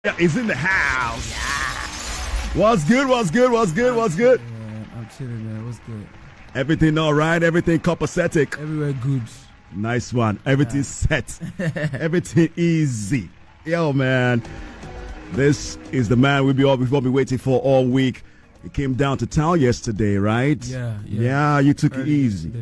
Yeah, is in the house. Yeah. What's good? What's good? What's good? What's good? I'm chilling, man. What's good? Everything all right? Everything copacetic? Everywhere good. Nice one. Everything set. Everything easy. Yo, man. This is the man we've all been waiting for all week. He came down to town yesterday, right? Yeah. You took it easy.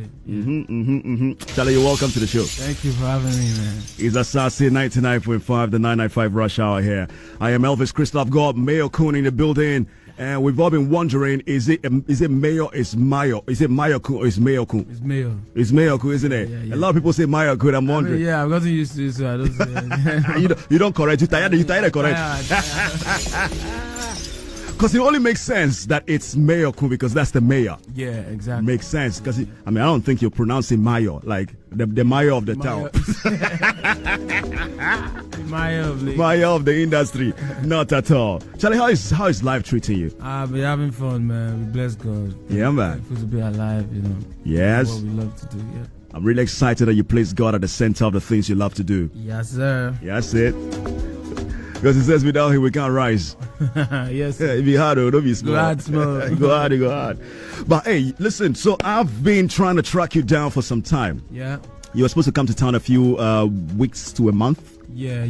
Charlie, you're welcome to the show. Thank you for having me, man. It's Asase 99.5, the 995 rush hour here. I am Elvis Crystal. I've got Mayorkun in the building. And we've all been wondering, is it Mayor, is Mayor? Is it Mayorkun or is Mayorkun? It's Mayor. It's Mayorkun, isn't it? Yeah. A lot of people say Mayorkun. I'm wondering. I've gotten used to it, so I don't say it. you don't correct. You tired of correct. Because it only makes sense that it's Mayorkun because that's the mayor. Yeah, exactly. Makes sense because I don't think you're pronouncing mayor like the mayor of the town. Mayor of the industry. Not at all. Charlie, how is life treating you? I've been having fun, man. We bless God. Yeah, man. It feels to be alive, you know. Yes. What we love to do, yeah. I'm really excited that you place God at the center of the things you love to do. Yes, sir. Yes, it. Because it says without him we can't rise. Yes. If you hard, don't be small. Go hard, small. Go hard. But hey, listen, so I've been trying to track you down for some time. Yeah. You were supposed to come to town a few weeks to a month. Yeah.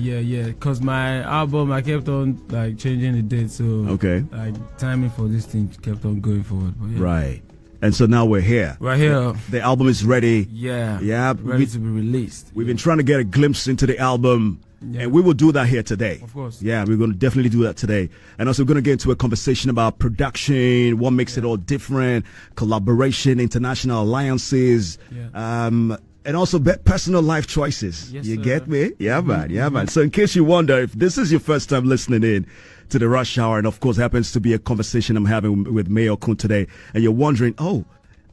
Because my album, I kept on like changing the date, so okay, like timing for this thing kept on going forward. But yeah. Right. And so now we're here. Right here. The album is ready. Yeah. Ready to be released. We've been trying to get a glimpse into the album. Yeah. And we will do that here today. Of course. Yeah, we're going to definitely do that today. And also we're going to get into a conversation about production, what makes it all different, collaboration, international alliances, and also personal life choices. Yes, you sir. get me? Yeah, man. Yeah, man. So in case you wonder, if this is your first time listening in to the Rush Hour, and of course happens to be a conversation I'm having with Mayorkun today, and you're wondering, oh,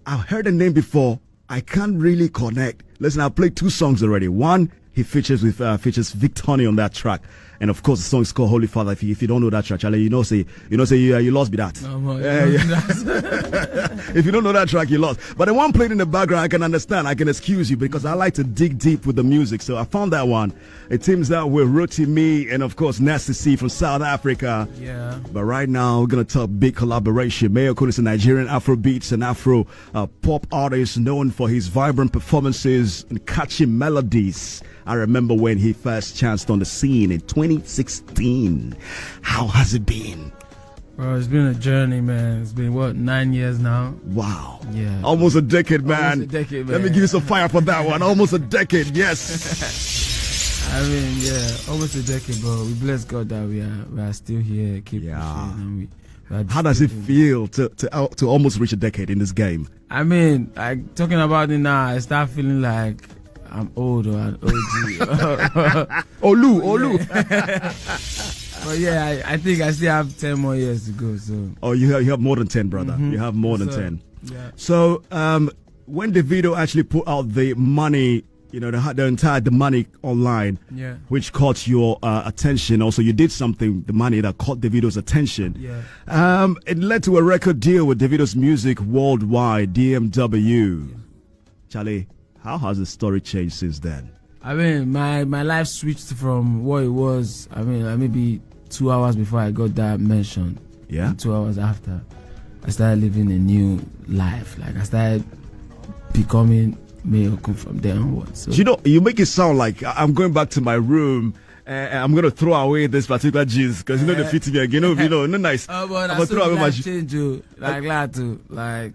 I've heard the name before, I can't really connect. Listen, I've played 2 songs already. One, he features Victony on that track, and of course the song is called Holy Father. If you don't know that track, Charlie, you lost me that. No, If you don't know that track, you lost. But the one played in the background, I can understand. I can excuse you because I like to dig deep with the music. So I found that one. It teams out with Roti Me and of course Nasty C from South Africa. Yeah. But right now we're gonna talk big collaboration. Mayorkun is a Nigerian Afrobeats and Afro pop artist known for his vibrant performances and catchy melodies. I remember when he first chanced on the scene in 2016. How has it been? Bro, it's been a journey, man. It's been, 9 years now? Wow. Yeah. Almost a decade, man. Almost a decade, man. Let me give you some fire for that one. Almost a decade, yes. I mean, yeah, almost a decade, bro. We bless God that we are still here, keep pushing. And how does it feel to almost reach a decade in this game? I mean, like, talking about it now, I start feeling like I'm old or an OG. Olu. But yeah, I think I still have 10 more years to go. So. Oh, you have more than 10, brother. You have more than 10. Yeah. So when Davido actually put out the money, the money online, which caught your attention. Also, you did something, the money that caught Davido's attention. Yeah. It led to a record deal with Davido's Music Worldwide, DMW. Yeah. Charlie, how has the story changed since then? I mean, my life switched from what it was. I mean, maybe 2 hours before I got that mention. Yeah. And 2 hours after, I started living a new life. Like I started becoming Mayorkun from there onwards. So. You make it sound like I'm going back to my room. I'm going to throw away this particular jeans because they fit me again. No nice. Oh, but I'm throw away my change you. Like glad to like.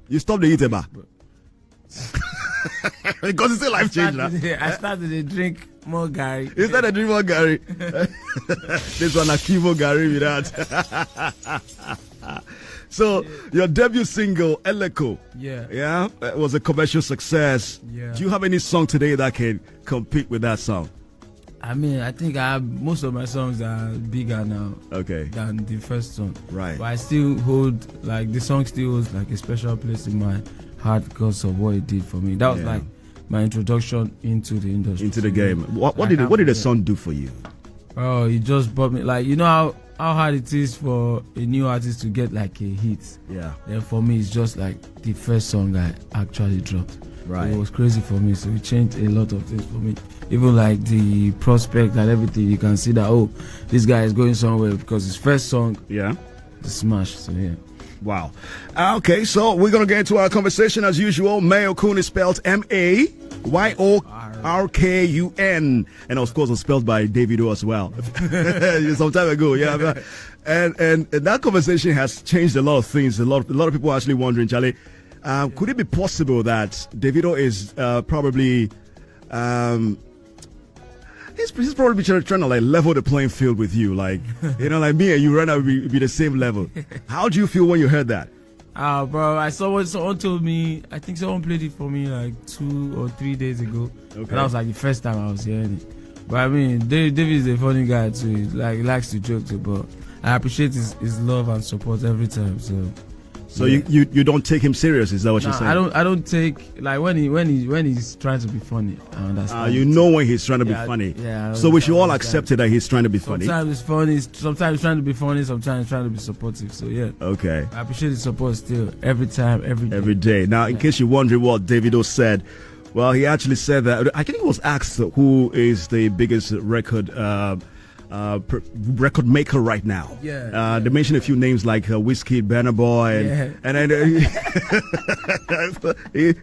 You stop the eating, ba. Because it's a life change now. I started to drink more Gary. You started to drink more Gary. This one, Akivo Gary with that. So, your debut single, Eleko, was a commercial success. Yeah. Do you have any song today that can compete with that song? I mean, I think most of my songs are bigger now than the first song. Right. But I still hold, like, the song still holds, like, a special place in my heart because of what it did for me. That was, like, my introduction into the industry. Into the game. What did the song do for you? Oh, it just brought me, like, you know how hard it is for a new artist to get, like, a hit. Yeah. Then for me, it's just, like, the first song I actually dropped. Right. So it was crazy for me. So it changed a lot of things for me. Even like the prospect and everything, you can see that, oh, this guy is going somewhere because his first song, Yeah. the smash. So yeah. Wow. Okay, so we're going to get into our conversation as usual. Mayorkun is spelled Mayorkun. And of course, it's spelled by Davido as well. Some time ago, yeah. And that conversation has changed a lot of things. A lot of people are actually wondering, Charlie, could it be possible that Davido is probably... He's probably trying to like level the playing field with you, like like me and you right now be the same level. How do you feel when you heard that? Bro, someone told me. I think someone played it for me like 2 or 3 days ago. Okay. And that was like the first time I was hearing it. But I mean, David is a funny guy too. He likes to joke too. But I appreciate his love and support every time. So yeah. you don't take him serious, is that what you're saying? I don't take like when he's trying to be funny. I understand. When he's trying to be funny. Yeah. So we should all accept it that he's trying to be funny. Sometimes it's funny. Sometimes he's trying to be funny. Sometimes he's trying to be supportive. So yeah. Okay. I appreciate the support still every time, every day. Every day. Now, in case you're wondering what Davido said, well, he actually said that. I think he was asked who is the biggest record maker right now. Yeah. They mentioned a few names like Whiskey, Burna Boy, and then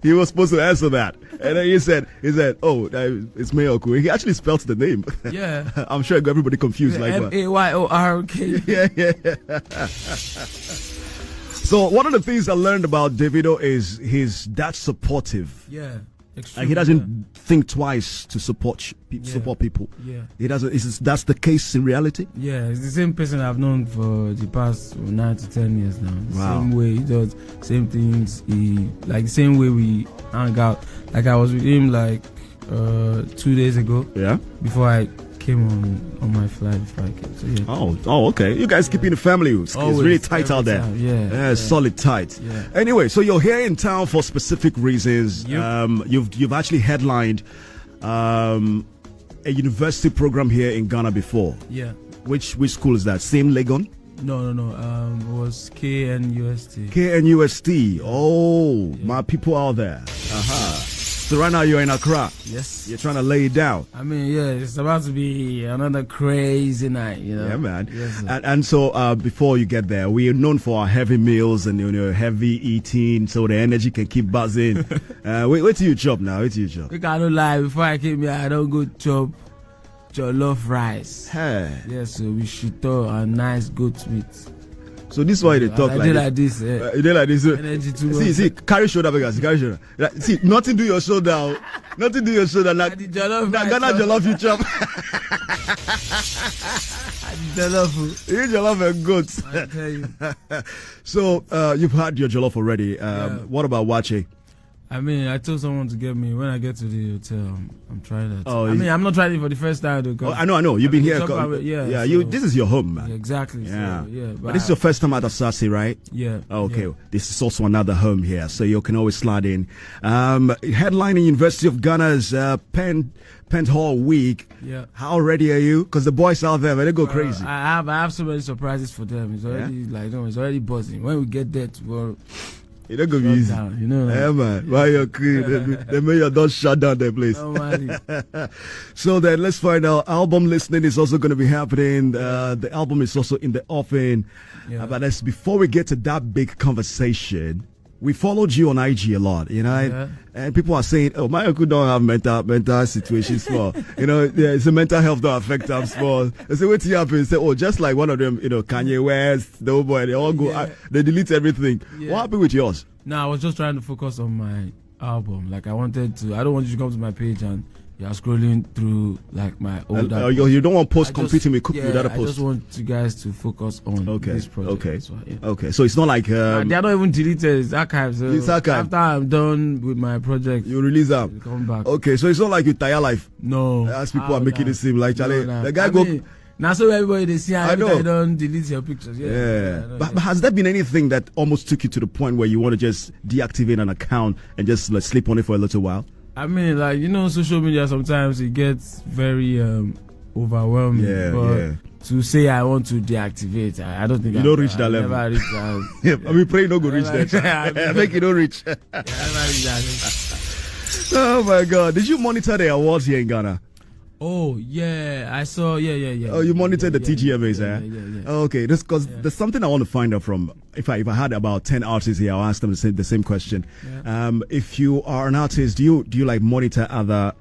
he was supposed to answer that, and then he said, "Oh, it's Mayorkun." He actually spelled the name. Yeah. I'm sure everybody confused. Like Mayork. Yeah. So one of the things I learned about Davido is he's that supportive. Yeah. Like he doesn't think twice to support people. Yeah. He doesn't. That's the case in reality. Yeah, it's the same person I've known for the past 9 to 10 years now. Wow. Same way he does, same things. The same way we hang out. Like I was with him like 2 days ago. Yeah. Before I came on my flight before I came. So yeah. Oh, okay. You guys keeping the family. It's really tight out there. Time. Yeah. Solid tight. Yeah. Anyway, so you're here in town for specific reasons. Yep. You've actually headlined a university program here in Ghana before. Yeah. Which school is that? Same Legon? No. It was KNUST. KNUST. Oh, yeah. My people out there. So right now you're in Accra. Yes. You're trying to lay it down. I mean, yeah, it's about to be another crazy night, Yeah, man. Yes, and so before you get there, we are known for our heavy meals and heavy eating, so the energy can keep buzzing. Wait till you chop now. Wait till you chop. I don't lie. Before I came here, I don't go chop jollof rice. Hey. Yeah, so we should throw a nice goat meat. So this is why they talk I like this. You did like this. Energy too See, carry shoulder, because carry shoulder. See, nothing do your shoulder. Nothing do your shoulder. Like jollof. Ghana jollof you chop. Jollof. You eat jollof and goats. I tell you. So you've had your jollof already. What about wache? I mean, I told someone to get me when I get to the hotel. I'm trying that. Oh, I'm not trying it for the first time though. I know. You've been here. This is your home, man. Exactly. Yeah. So, yeah. But this is your first time at Asase, right? Yeah. Okay. Yeah. This is also another home here, so you can always slide in. Headlining University of Ghana's Pent Hall Week. Yeah. How ready are you? Because the boys out there, they go crazy. I have so many surprises for them. It's already it's already buzzing. When we get there tomorrow. It don't go be easy. Down, man. Yeah, man. Why you're clean? They may you don't shut down the place. So then let's find out. Album listening is also going to be happening. The album is also in the offing. Yeah. But before we get to that big conversation, we followed you on IG a lot, and people are saying, "Oh, Mayorkun don't have mental situations for, it's a mental health that affect them for." They say, "What happens?" Say, "Oh, just like one of them, Kanye West, the old boy, they all go, they delete everything." Yeah. What happened with yours? No, I was just trying to focus on my album. Like I don't want you to come to my page and you're scrolling through like my old. You don't want post competing with other posts. I just want you guys to focus on this project. Okay. Well, Okay. So it's not like they are not even deleted. It's archived. So it's archived. After I'm done with my project, you release them. Come back. Okay. So it's not like you tire life. No. As people are making it seem like Charlie. The guy now so everybody they see I don't delete your pictures. Yeah. But has there been anything that almost took you to the point where you want to just deactivate an account and just sleep on it for a little while? I mean, social media sometimes it gets very overwhelming. Yeah. To say I want to deactivate, I don't think you don't reach that level. Never reach that. I mean, pray you don't go reach that. I think you don't reach. Never reach that. Oh my God! Did you monitor the awards here in Ghana? Oh yeah, I saw. Yeah. Oh, you monitored the TGMAs, Yeah. Okay, this because there's something I want to find out from. If I had about 10 artists here, I'll ask them the same question. Yeah. If you are an artist, do you like monitor other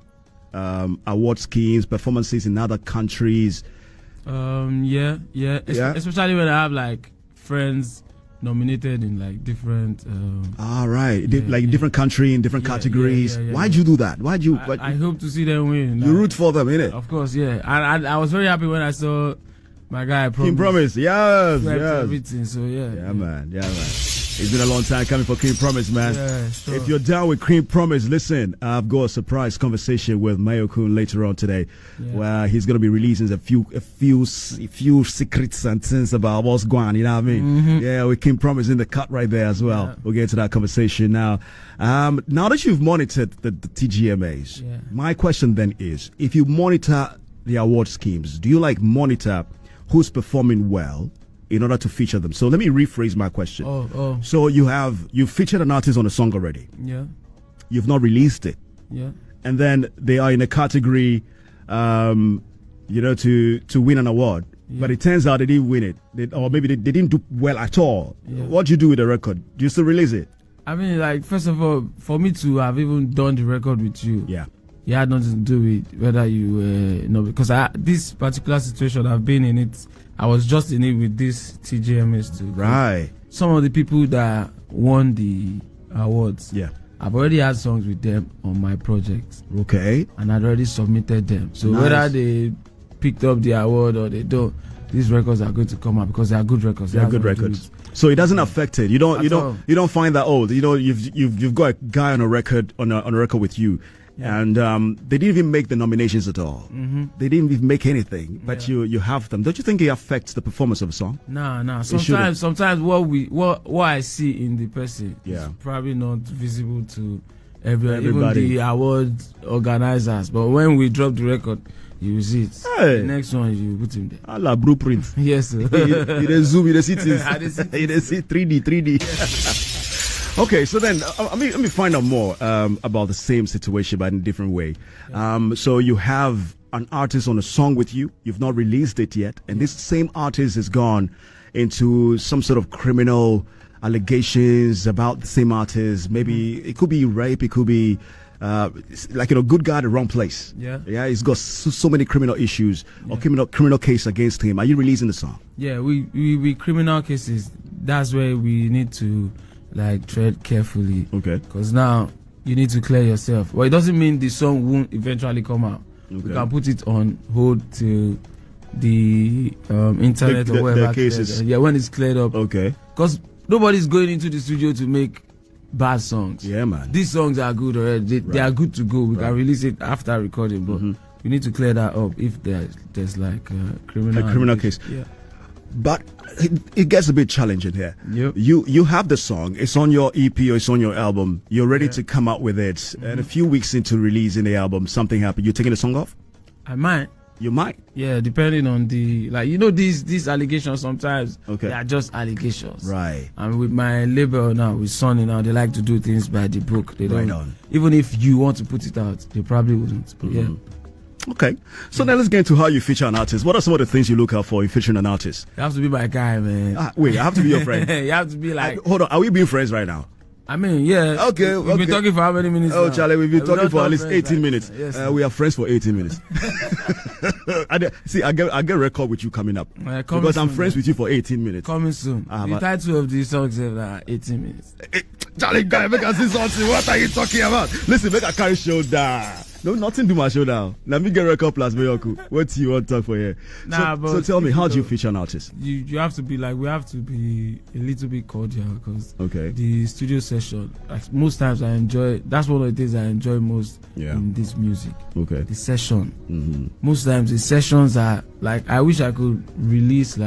award schemes, performances in other countries? Yeah. Especially when I have like friends nominated in like different. All right, different country in different categories. Why'd you do that? I hope to see them win. You root for them, innit? Of course, yeah. And I was very happy when I saw my guy King Promise. Yes. Everything. So Yeah, man. It's been a long time coming for King Promise, man. Yeah, sure. If you're down with King Promise, listen, I've got a surprise conversation with Mayorkun later on today, where he's going to be releasing a few secrets and things about what's going on, you know what I mean? Mm-hmm. Yeah, with King Promise in the cut right there as well. Yeah. We'll get to that conversation now. Now that you've monitored the TGMAs, my question then is, if you monitor the award schemes, do you like monitor who's performing well in order to feature them? So let me rephrase my question. So you featured an artist on a song already. Yeah. You've not released it. Yeah. And then they are in a category, to win an award. Yeah. But it turns out they didn't win it. Or maybe they didn't do well at all. Yeah. What do you do with the record? Do you still release it? I mean, like, first of all, for me to have even done the record with you, it had nothing to do with whether you because this particular situation, I've been in it. I was just in it with this TGMS too. Right. Some of the people that won the awards, I've already had songs with them on my project. Okay. And I'd already submitted them. So whether they picked up the award or they don't, these records are going to come out because they are good records. They are good records. So it doesn't affect it. You don't find that you've got a guy on a record with you. And they didn't even make the nominations at all. Mm-hmm. They didn't even make anything, but you have them. Don't you think it affects the performance of a song? No. Sometimes what I see in the person is probably not visible to everybody, even the award organizers. But when we drop the record, you will see it. Hey. The next one, you put him there. A la blueprint. Yes, sir. You zoom, you see things. You see 3D. Okay, so then let me find out more about the same situation but in a different way. So you have an artist on a song with you. You've not released it yet, and this same artist has gone into some sort of criminal allegations about the same artist. Maybe it could be rape. It could be good guy at the wrong place. Yeah. He's got so many criminal issues or criminal case against him. Are you releasing the song? Yeah, we criminal cases. That's where we need to tread carefully. Okay. Because now you need to clear yourself. Well, it doesn't mean the song won't eventually come out. Okay. We can put it on hold till the internet or whatever. The cases. When it's cleared up. Okay. Because nobody's going into the studio to make bad songs. Yeah, man. These songs are good already. They are good to go. We can release it after recording, but we need to clear that up if there's like a criminal case. Yeah. But it gets a bit challenging here. Yep. You have the song. It's on your EP or it's on your album. You're ready to come out with it. And a few weeks into releasing the album, something happened. You're taking the song off? I might. You might? Yeah, depending on these allegations sometimes they are just allegations. Right. And with my label now, with Sony now, they like to do things by the book. They don't. Right on. Even if you want to put it out, they probably wouldn't. But yeah. Okay, so now let's get into how you feature an artist. What are some of the things you look out for in featuring an artist? You have to be my guy, man. Wait, I have to be your friend. You have to be like. Hold on, are we being friends right now? I mean, yeah. Okay. We've been talking for how many minutes? Oh, now? Charlie, we've been talking for at least 18 minutes. Yes, we are friends for 18 minutes. See, I get a record with you coming up because I'm friends with you for 18 minutes. Coming soon. The title of the song is 18 minutes. Charlie, guy, make us see something. What are you talking about? Listen, make a carry shoulder. No, nothing to my shoulder. Let me get a record plus Mayorkun. What do you want to talk for here? So tell me, how do you feature an artist? You have to be we have to be a little bit cordial because the studio session, most times that's one of the things I enjoy most in this music. Okay. The session. Mm-hmm. Most times the sessions are I wish I could release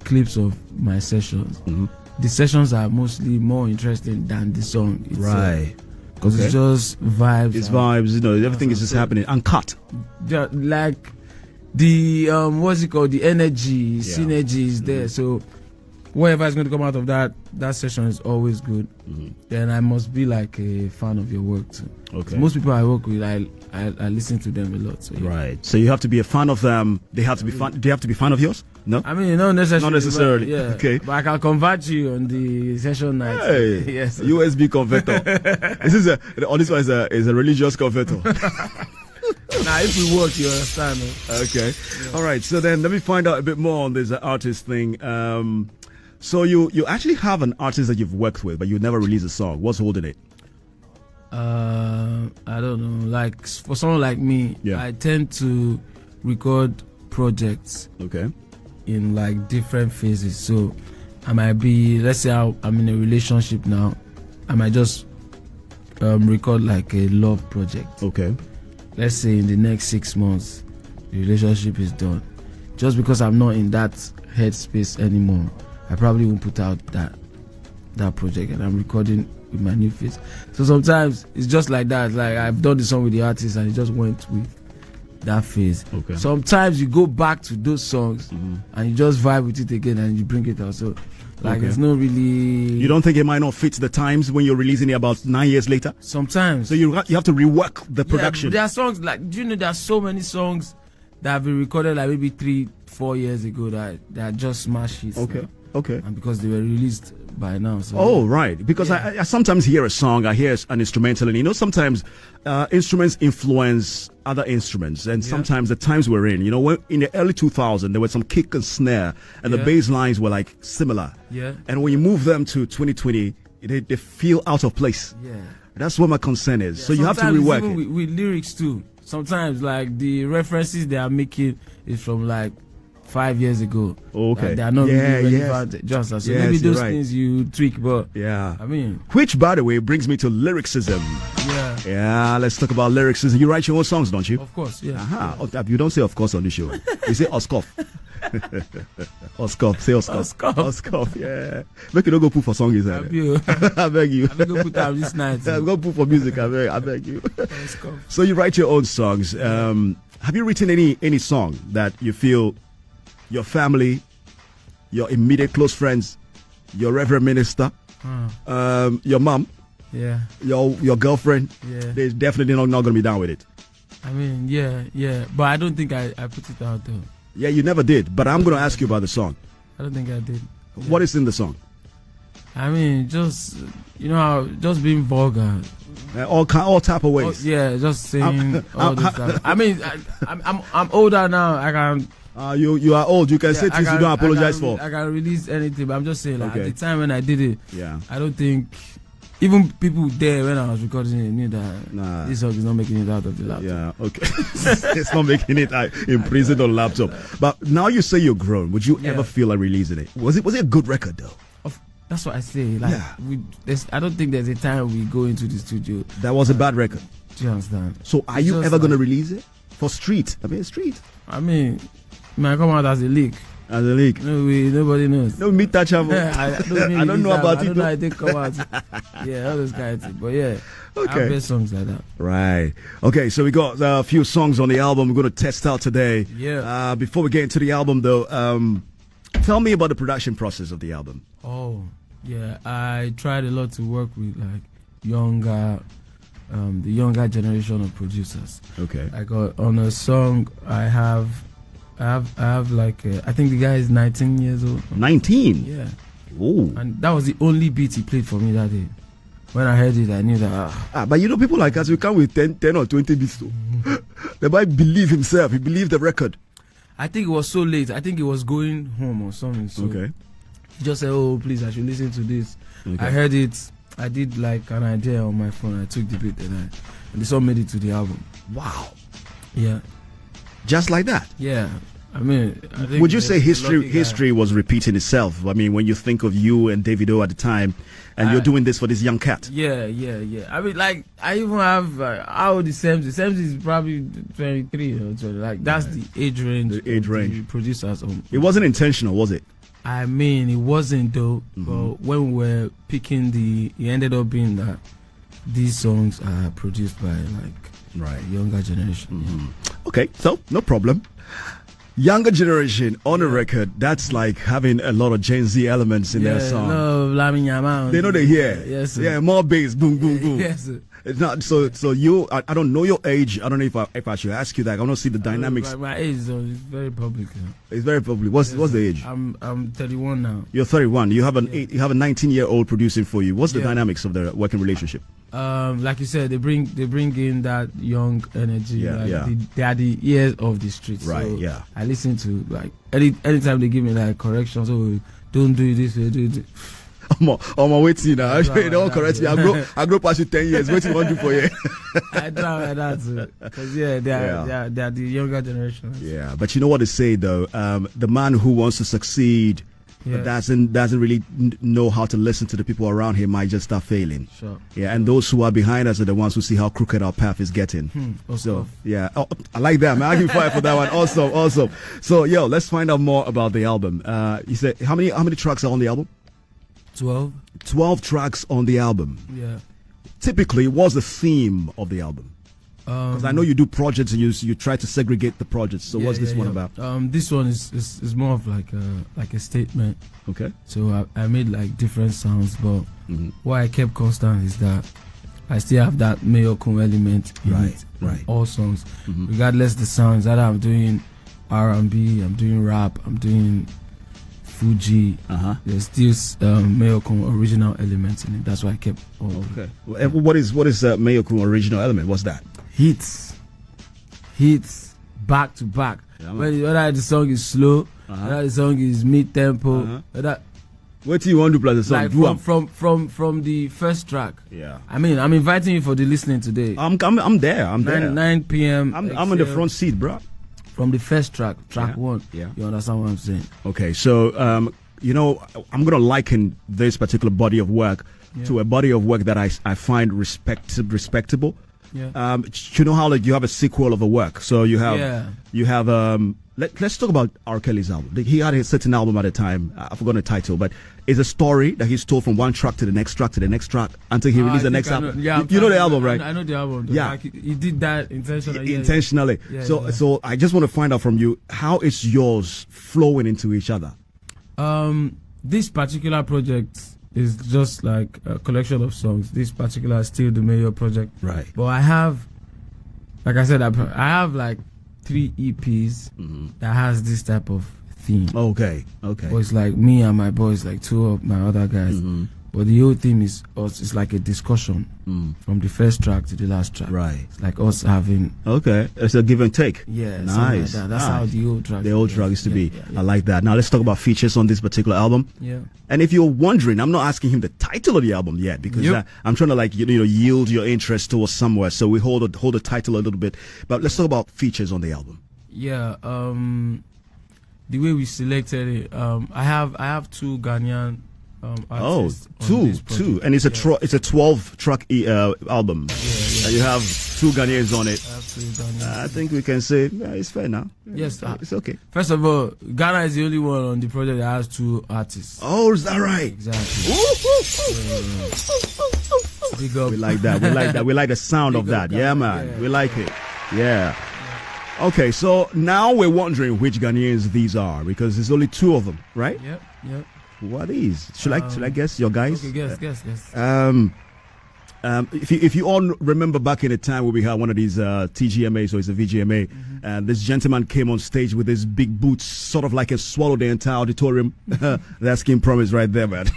clips of my sessions. Mm-hmm. The sessions are mostly more interesting than the song itself. Right. Because it's just vibes. It's vibes, everything is just happening. Uncut. Like the, what's it called? The energy, synergy is there. So whatever is going to come out of that session is always good. Then I must be like a fan of your work too. Okay. So most people I work with, I listen to them a lot. So, yeah. Right. So you have to be a fan of them. They have to be fan. They have to be fan of yours. No. I mean, not necessarily. Not necessarily. But, yeah. Okay. But I can convert you on the session night. Hey. Yes. USB converter. This is this one is a religious converter. Now, if we work, you understand. Okay. Yeah. All right. So then let me find out a bit more on this artist thing. So you actually have an artist that you've worked with, but you never release a song. What's holding it? I don't know. Like for someone like me, I tend to record projects. Okay. In like different phases. So I might be, let's say I'm in a relationship now. I might just record like a love project. Okay. Let's say in the next 6 months, the relationship is done. Just because I'm not in that headspace anymore, I probably won't put out that project, and I'm recording with my new face. So sometimes it's just like that. Like I've done the song with the artist and it just went with that phase. Okay. Sometimes you go back to those songs and you just vibe with it again and you bring it out. So like it's not really. You don't think it might not fit the times when you're releasing it about 9 years later? Sometimes. So you have to rework the production. There are songs like, do you know there are so many songs that have been recorded like maybe 3-4 years ago that just smash hits. Okay. Now. Okay. And because they were released by now. So right. Because I sometimes hear a song, I hear an instrumental, and sometimes instruments influence other instruments, and sometimes the times we're in, when in the early 2000s there was some kick and snare, and the bass lines were like similar. Yeah. And when you move them to 2020, they feel out of place. Yeah. That's what my concern is. Yeah. So you have to rework even it. With lyrics too. Sometimes like the references they are making is from like 5 years ago. Okay. They are not really relevant. Just so maybe those things you tweak, but I mean, which by the way brings me to lyricism. Yeah, let's talk about lyricism. You write your own songs, don't you? Of course, yeah. Oh, you don't say of course on the show. You say Oskoff. Oskoff, say Oskoff. Oskoff, yeah. Make you don't go put for song, is that? I beg you. I beg go put out this night. Go put for music, I beg you. So you write your own songs. Have you written any song that you feel your family, your immediate close friends, your reverend minister, your mom, your girlfriend, they're definitely not going to be down with it? I mean, yeah. But I don't think I put it out though. Yeah, you never did. But I'm going to ask you about the song. I don't think I did. What is in the song? I mean, just just being vulgar. All type of ways. Just saying all this stuff. I mean, I'm older now. I can. You are old. You can say things you don't apologize for. I can release anything, but I'm just saying, like, at the time when I did it, I don't think even people there when I was recording it knew that this song is not making it out of the laptop. Yeah, okay. It's not making it in prison on laptop. But now you say you're grown. Would you ever feel like releasing it? Was it a good record though? That's what I say. Like, I don't think there's a time we go into the studio. That was a bad record. Do you understand? So are you ever going to release it for street? I mean, street. I mean, it might come out as a leak. As a leak. No, nobody knows. No, meet that channel. I don't know about it. I don't know how they come out. All those kind of things. But okay. I have songs like that. Right. Okay, so we got a few songs on the album we're going to test out today. Yeah. Before we get into the album, though, tell me about the production process of the album. Oh, yeah. I tried a lot to work with like the younger generation of producers. Okay. I got on a song. I have like I think the guy is 19 years old. 19. Yeah. Oh. And that was the only beat he played for me that day. When I heard it, I knew that. But people like us, we come with 10 or 20 beats too. The boy believe himself. He believed the record. I think it was so late. I think he was going home or something. So he just said, "Oh, please, I should listen to this." Okay. I heard it. I did like an idea on my phone. I took the beat and the song made it to the album. Wow. Yeah. Just like that. Yeah. I mean, would you say history was repeating itself? I mean, when you think of you and Davido at the time, and you're doing this for this young cat. Yeah. I mean, like, I even have how old is Samsy? Samsy is probably 23 or 20. Like, that's the age range. The age range. The producers. It wasn't intentional, was it? I mean, it wasn't though. But when we were picking it ended up being that these songs are produced by like younger generation. Okay, so no problem. Younger generation on a record, that's like having a lot of Gen Z elements in their song. They know they hear. Yes, sir. Yeah, more bass, boom, boom, boom. Yes, sir. It's not so you. I don't know your age. I don't know if I should ask you that. I want to see the dynamics. My age is very public. It's very public. What's the age? I'm 31 now. You're 31. You have a 19-year-old producing for you. What's the dynamics of the working relationship? Like you said, they bring in that young energy. They are the ears of the streets. Right. So yeah. I listen to like anytime they give me like corrections. Oh, don't do this. Do it. I'm waiting now. Don't correct me. I grow past you 10 years. What you want to do for you? I try like that too. Because they are the younger generation. Yeah, but you know what they say though. The man who wants to succeed but doesn't really know how to listen to the people around him might just start failing. Sure. Yeah, and those who are behind us are the ones who see how crooked our path is getting. So yeah, I like that, man. I give you fire for that one. Awesome. So let's find out more about the album. You said how many tracks are on the album? 12 tracks on the album. Yeah. Typically, what's the theme of the album? Because I know you do projects and you try to segregate the projects. So what's this one about? This one is more of like a statement. Okay. So I made like different sounds, but what I kept constant is that I still have that Mayorkun element in it. Right. All songs, regardless the sounds. That I'm doing R&B, I'm doing rap, I'm doing Fuji. There's still Mayorkun original elements in it. That's why I kept all. Okay. What is Mayorkun original element? What's that? Hits back to back. Yeah, whether the song is slow, whether the song is mid tempo, what do you want to play the song? Like from the first track. Yeah. I mean, I'm inviting you for the listening today. I'm there. I'm there. 9 p.m. I'm in the front seat, bro. From the first track 1. Yeah. You understand what I'm saying? Okay, so I'm gonna liken this particular body of work to a body of work that I find respectable. Yeah. You know how like you have a sequel of a work, so you have let's talk about R. Kelly's album. He had a certain album at a time. I forgot the title, but it's a story that he's told from one track to the next track to the next track until he released the next album. Yeah, you know the album, right? I know the album. Yeah, like he did that intentionally. Intentionally. So I just want to find out from you, how is yours flowing into each other? This particular project is just like a collection of songs. This particular is still the Mayor project. Right. But I have, like I said, I have like 3 EPs that has this type of theme. Okay. But it's like me and my boys, like 2 of my other guys. But the whole theme is us. It's like a discussion from the first track to the last track. Right. It's like us having. Okay. It's a give and take. Yeah. Nice. Like that. That's how the old track. The old track used to be. Yeah. I like that. Now let's talk about features on this particular album. Yeah. And if you're wondering, I'm not asking him the title of the album yet because I'm trying to like yield your interest towards somewhere. So we hold the title a little bit. But let's talk about features on the album. Yeah. The way we selected it, I have 2 Ghanaian. Two, and it's a 12-track album. Yeah. And you have 2 Ghanaians on it. I have 2 Ghanaians. I think we can say it's fair now. Yes, it's okay. First of all, Ghana is the only one on the project that has 2 artists. Oh, is that right? Exactly. Big up. We like that. We like the sound of that. Yeah, man. Yeah. We like it. Yeah. Okay, so now we're wondering which Ghanaians these are because there's only 2 of them, right? Yep. Who are these? Should I guess your guys? Okay, guess. If you all remember back in the time when we had one of these TGMAs, so it's a VGMA, and this gentleman came on stage with his big boots, sort of like it swallowed the entire auditorium. That's King Promise right there, man.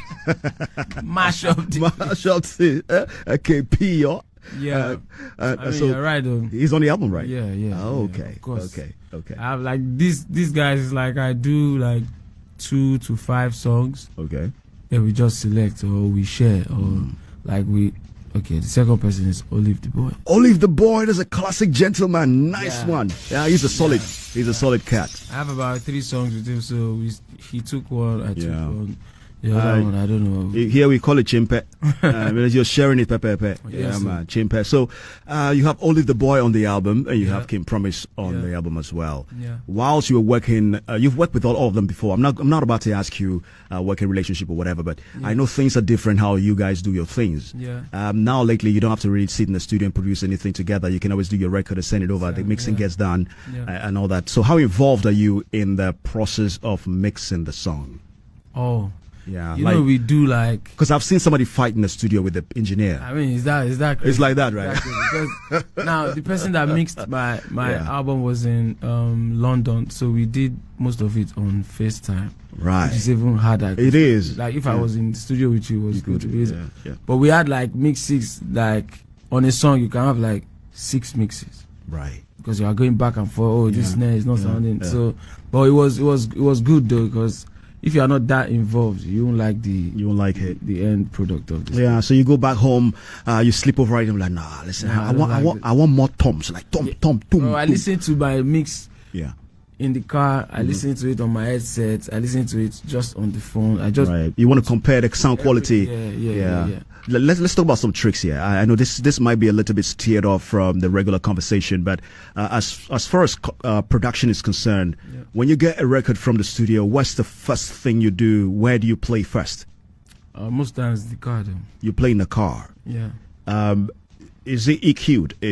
Mash up the KP, yo. Yeah, so you're right though. He's on the album, right? Yeah. Oh, okay. Yeah, of course. Okay. I have like these guys is like I do like 2 to 5 songs. Okay. Yeah, we just select or we share or like we. Okay, the second person is Olive the Boy. Olive the Boy, that's a classic gentleman. Nice one. Yeah, he's a solid. He's a solid cat. I have about 3 songs with him, so he took one, I took one. The other one, I don't know. Here we call it chimpe. You're sharing it, pepe. Yes, man, chimpe. So you have Only the Boy on the album, and you have King Promise on the album as well. Yeah. Whilst you were working, you've worked with all of them before. I'm not about to ask you working relationship or whatever, but I know things are different how you guys do your things. Yeah. Now lately, you don't have to really sit in the studio and produce anything together. You can always do your record and send it over. The mixing gets done and all that. So how involved are you in the process of mixing the song? Oh. Yeah, you know, we do like, because I've seen somebody fight in the studio with the engineer. I mean, is that crazy? It's like that, right? Exactly. Because now the person that mixed my album was in London, so we did most of it on FaceTime. Right, which is even harder. It is. Like if I was in the studio with you, it was good to be. Yeah. But we had like mixes. Like on a song, you can have like 6 mixes. Right. Because you are going back and forth. Oh, this snare is not sounding. So, but it was good though, because if you are not that involved, you won't like the end product of this. Yeah, so you go back home, you sleep over it, and you're like, nah, listen, I want more toms, like tom. Bro, I listen to my mix. Yeah. In the car, I listen to it on my headset. I listen to it just on the phone. You want to compare the sound quality. Yeah. Let's talk about some tricks here. I know this might be a little bit steered off from the regular conversation, but as far as production is concerned, when you get a record from the studio, what's the first thing you do? Where do you play first? Most times the car. Though. You play in the car. Yeah. Is it EQ'd? Do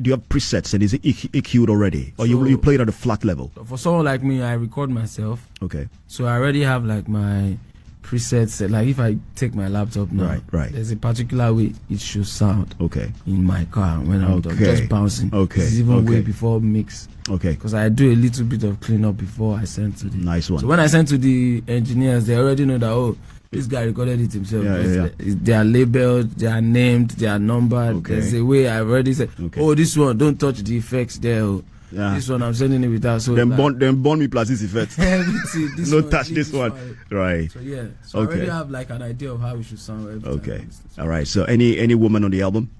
you have presets and is it EQ'd already? Or you play it at a flat level? For someone like me, I record myself. Okay. So I already have like my presets. Like if I take my laptop now, right. there's a particular way it should sound. Okay. In my car when I'm done, just bouncing. Okay. This is even way before mix. Okay. Because I do a little bit of cleanup before I send to the. Nice one. So when I send to the engineers, they already know that this guy recorded it himself. They are labeled, they are named, they are numbered. Okay. There's a way I've already said, this one, don't touch the effects there. This one, I'm sending it without. So then bond me plus this effect. No touch this one. Right. So So I already have like an idea of how it should sound. Every time. All right. So any woman on the album?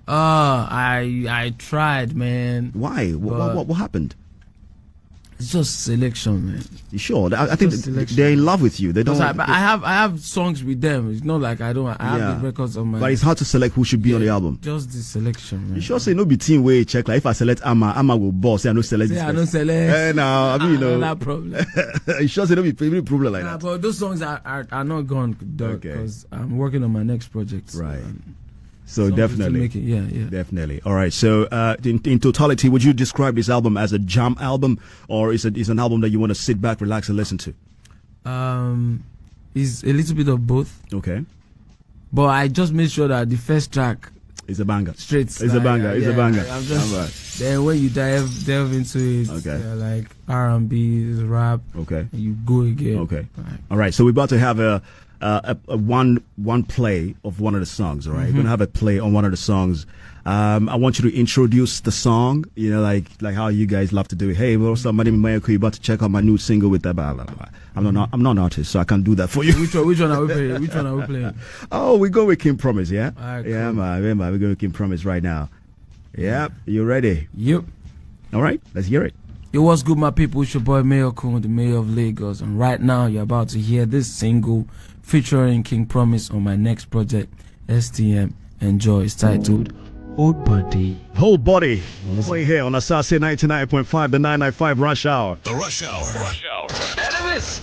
I tried, man. Why? What happened? It's just selection, man. You sure? I think they're in love with you. They don't. I have songs with them. It's not like I don't. I have the records on my. But it's hard to select who should be on the album. Just the selection, man. You sure say no be team way check. Like if I select Amma will boss. Say I no select. I don't select. No, I mean you know. That problem. You sure say no be problem like that. But those songs are not gone because I'm working on my next project. Right. So definitely, yeah, definitely. All right. So in totality, would you describe this album as a jam album, or is it an album that you want to sit back, relax, and listen to? It's a little bit of both. Okay. But I just made sure that the first track is a banger. Straight. It's a banger. It's a banger. Then when you delve into it, like R&B, rap. Okay. You go again. Okay. All right. So we're about to have a one play of one of the songs. All right, we're gonna have a play on one of the songs. I want you to introduce the song. You know, like how you guys love to do it. Hey, what's up? My name is Mayorkun. You about to check out my new single with that. I'm not an artist, so I can't do that for you. Which one are we playing? Which one are we playing? Oh, we go with King Promise. Yeah. Right, cool. Yeah, man. We're going with King Promise right now. Yep. You ready? Yep. All right. Let's hear it. Yo, what's good, my people? It's your boy Mayorkun, the mayor of Lagos, and right now you're about to hear this single featuring King Promise on my next project, STM. Enjoy. It's titled Whole Body. Whole Body. Play here on Asaase 99.5, the 995 Rush Hour. The Rush Hour. Elvis!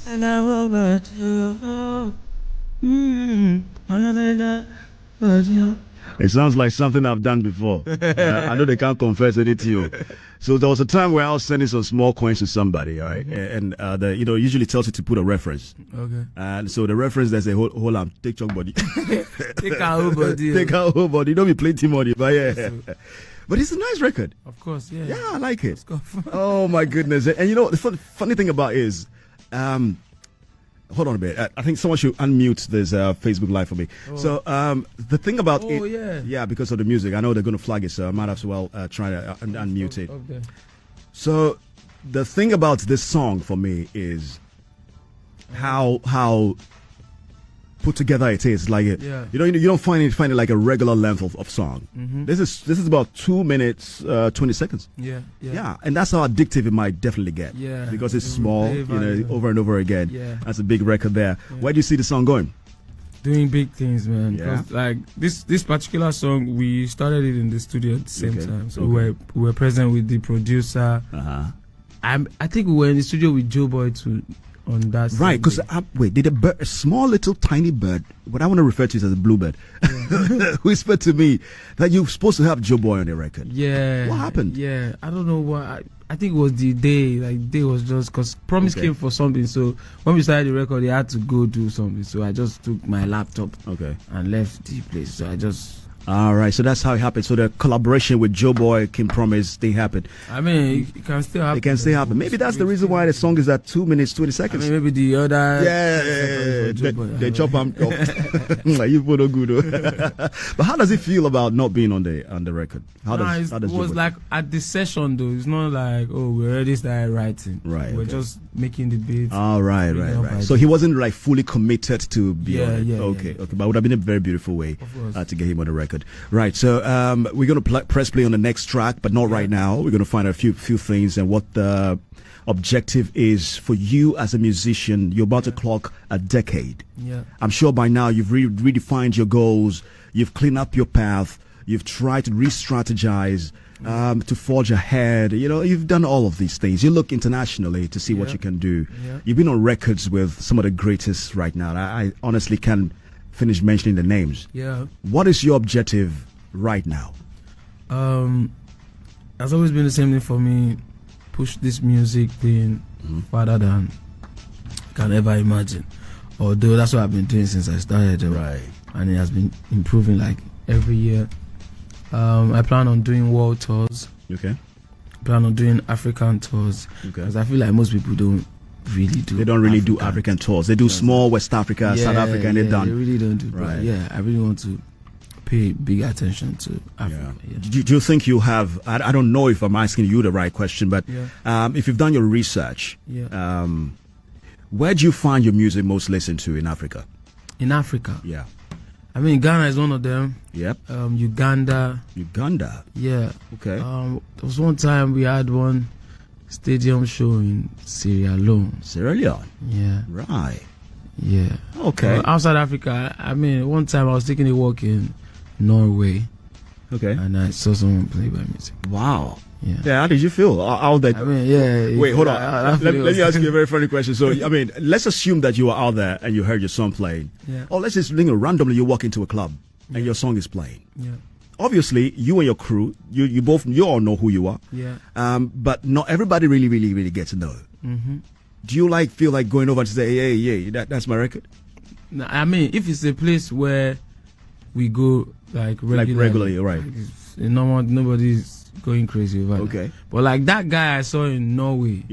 And I will let you. It sounds like something I've done before. I know they can't confess it to you. So there was a time where I was sending some small coins to somebody, all right, and usually tells you to put a reference. Okay. And so the reference there's a whole take your body, take our whole body, take our whole body. Don't be plenty money, but yeah. But it's a nice record. Of course, yeah. Yeah, I like it. Oh my goodness! And you know the funny thing about it is, hold on a bit. I think someone should unmute this Facebook Live for me. Oh. So the thing about because of the music, I know they're going to flag it, so I might as well try to unmute it. Okay. So the thing about this song for me is how put together it is. Like you don't find it like a regular length of song. Mm-hmm. This is about 2 minutes 20 seconds. Yeah, and that's how addictive it might definitely get. Yeah, because it's small, over and over again. Yeah, that's a big record there. Yeah. Where do you see the song going? Doing big things, man. Yeah. Like this particular song, we started it in the studio at the same time. So we were present with the producer. I think we were in the studio with Joe Boy too. On that right, because did a small little tiny bird, what I want to refer to is as a bluebird, whispered to me that you're supposed to have Joe Boy on the record. Yeah. What happened? Yeah, I don't know what. I think it was the day. Like the day was just because Promise came for something. So when we started the record, they had to go do something. So I just took my laptop and left the place. So I just. All right, so that's how it happened. So the collaboration with Joe Boy, Kim Promise, they happened. I mean, it can still happen. It can still happen. Maybe that's the reason why the song is at 2 minutes 20 seconds. I mean, maybe the other. They chop them. Like you put a good. But how does it feel about not being on the record? How does it was like at the session though. It's not like we already started writing. Right. We're just making the beats. Oh, right. So he wasn't like fully committed to be on it. Okay. But it would have been a very beautiful way to get him on the record. Right, so we're going to press play on the next track, but not right now. We're going to find out a few things and what the objective is for you as a musician. You're about to clock a decade. Yeah, I'm sure by now you've redefined your goals. You've cleaned up your path. You've tried to re-strategize, to forge ahead. You've done all of these things. You look internationally to see what you can do. Yeah. You've been on records with some of the greatest right now. I honestly can't finish mentioning the names. Yeah. What is your objective right now? Has always been the same thing for me. Push this music thing farther than I can ever imagine. Although that's what I've been doing since I started. Right. And it has been improving like every year. I plan on doing world tours. Okay. Plan on doing African tours. Okay. Because I feel like most people don't really do. They don't really do African tours. They do small West Africa, South Africa, and they're done. They really don't do. Right. Yeah, I really want to pay big attention to Africa. Yeah. Do you think you have? I don't know if I'm asking you the right question, but if you've done your research, where do you find your music most listened to in Africa? In Africa, yeah. I mean, Ghana is one of them. Yep. Uganda. Yeah. Okay. There was one time we had one stadium show in Sierra Leone. Yeah. Right. Yeah. Okay. Outside Africa, I mean, one time I was taking a walk in Norway. Okay. And I saw someone play my music. Wow. Yeah. How did you feel? Out there? I mean, Wait, hold on. Let me ask you a very funny question. So, I mean, let's assume that you were out there and you heard your song playing. Yeah. Or let's just randomly you walk into a club and your song is playing. Yeah. Obviously, you and your crew, you all know who you are. Yeah. But not everybody really gets to know. Mm-hmm. Do you feel like going over to say, hey, that's my record? I mean, if it's a place where we go regularly, right? Nobody's going crazy over that. But like that guy I saw in Norway,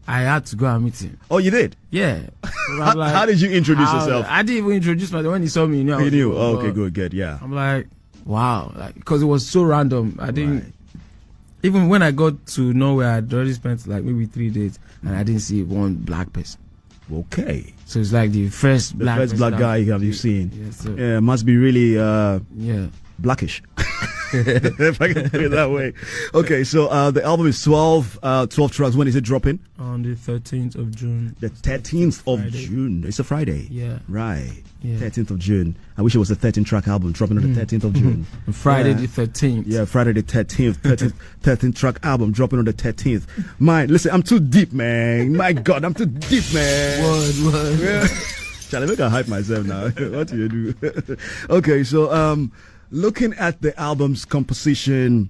I had to go and meet him. Oh, you did? Yeah. How did you introduce yourself? I didn't even introduce myself. When he saw me, he knew. Oh, okay, good, yeah. I'm like, wow, because it was so random. I didn't. Even when I got to Norway, I'd already spent like maybe 3 days, and I didn't see one black person. Okay. So it's like the first black guy have you seen? Yes, sir. Yeah, must be really blackish. if I can put it that way. Okay, so the album is 12 tracks. When is it dropping? On the 13th of June. The 13th of June. It's a Friday. Yeah. Right. Yeah. 13th of June. I wish it was a 13-track album dropping on the 13th of June. Friday the 13th. Yeah, Friday the 13th. 13th-track album dropping on the 13th. Listen, I'm too deep, man. My God, I'm too deep, man. Word. Yeah. Shall I make a hype myself now? What do you do? Okay, so looking at the album's composition,